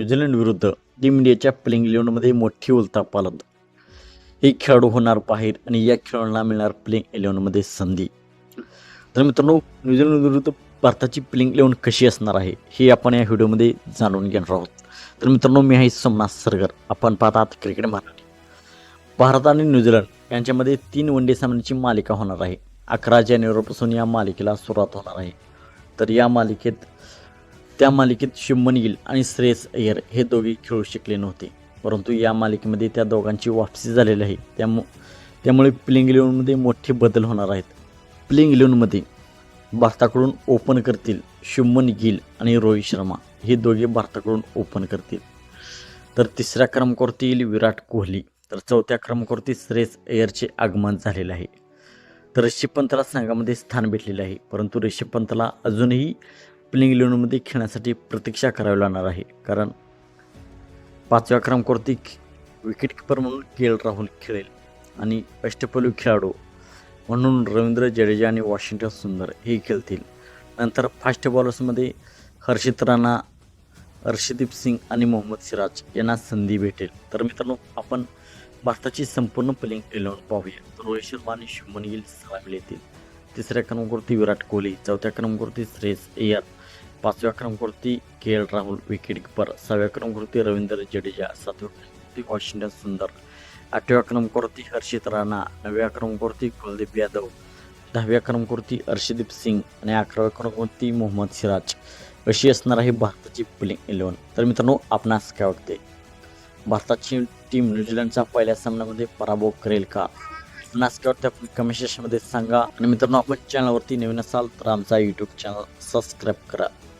New Zealand विरुद्ध team इंडियाच्या playing 11मध्ये मोठी उलथापालथ. एक खेळाडू होणार बाहेर आणि या खेळाडूंना मिळणार प्लेइंग 11मध्ये संधी. तर मित्रांनो, न्यूझीलंड विरुद्ध भारताची प्लेइंग 11 कशी असणार आहे हे आपण या व्हिडिओमध्ये जाणून घेणार आहोत. तर मित्रांनो, मी आहे सोमनाथ सरगर. आपण पाहतात क्रिकेट मराठी. भारत आणि न्यूझीलंड यांच्यामध्ये 3 वनडे सामन्यांची मालिका होणार आहे. 11 जानेवारीपासून या मालिकेला सुरुवात होणार आहे. तर त्या मालिकेत शुभमन गिल आणि श्रेयस अय्यर हे दोघे खेळू शकले नव्हते, परंतु या मालिकेमध्ये त्या दोघांची वापसी झालेली आहे. त्यामुळे प्लेइंग 11मध्ये मोठे बदल होणार आहेत. प्लेइंग 11मध्ये भारताकडून ओपन करतील शुभमन गिल आणि रोहित शर्मा, हे दोघे भारताकडून ओपन करतील. तर तिसऱ्या क्रमांकावरती येईल विराट कोहली. तर चौथ्या क्रमांकावरती श्रेयस अय्यरचे आगमन झालेले आहे. तर ऋषभ पंतला संघामध्ये स्थान भेटलेले आहे, परंतु ऋषभ पंतला अजूनही प्लेइंग 11मध्ये खेळण्यासाठी प्रतीक्षा करावी लागणार आहे. कारण 5व्या क्रमांकावरती विकेट किपर म्हणून के. एल. राहुल खेळेल आणि अष्टपैलू खेळाडू म्हणून रवींद्र जडेजा आणि वॉशिंग्टन सुंदर हे खेळतील. नंतर फास्ट बॉलर्समध्ये हर्षित राणा, अर्शदीप सिंग आणि मोहम्मद सिराज यांना संधी भेटेल. तर मित्रांनो, आपण भारताची संपूर्ण प्लेइंग 11 पाहूया. तर रोहित शर्मा आणि शुभमन गिल सलामी येतील. तिसऱ्या क्रमांकावरती विराट कोहली, चौथ्या क्रमांकावरती श्रेयस अय्यर, 5व्या क्रमांकावरती के. एल. राहुल विकेट किपर, 6व्या क्रमांकावरती रवींद्र जडेजा, 7व्या क्रमांकावरती वॉशिंग्टन सुंदर, 8व्या क्रमांकावरती हर्षित राणा, 9व्या क्रमांकावरती कुलदीप यादव, 10व्या क्रमांकावरती अर्शदीप सिंग आणि 11व्या क्रमांकावरती मोहम्मद सिराज अशी असणार आहे भारताची प्लेइंग 11. तर मित्रांनो, आपणास काय वाटते? भारताची टीम न्यूझीलंडचा पहिल्या सामन्यामध्ये पराभव करेल का? आपणास काय वाटते आपण कमेंट सेक्शनमध्ये सांगा. आणि मित्रांनो, आपण चॅनलवरती नवीन असाल तर आमचा यूट्यूब चॅनल सबस्क्राईब करा.